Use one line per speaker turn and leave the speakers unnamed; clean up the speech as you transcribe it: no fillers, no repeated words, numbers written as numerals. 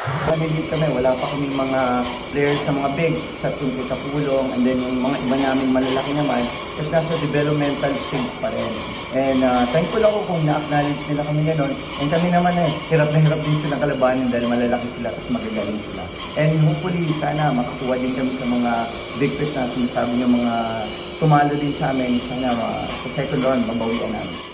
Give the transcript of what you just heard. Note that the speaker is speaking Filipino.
Malilit kami, wala pa kaming mga players sa mga big, sa Tungkol Kapulong, and then yung mga iba namin malalaki naman, kasi nasa developmental stage pa rin. And thankful ako kung na-acknowledge nila kami gano'n. And kami naman hirap na hirap din silang kalabanin dahil malalaki sila at magagaling sila. And hopefully, sana makakuha din kami sa mga big fish na sinasabi yung mga tumalo din sa amin. Sana sa second round, mabawian namin.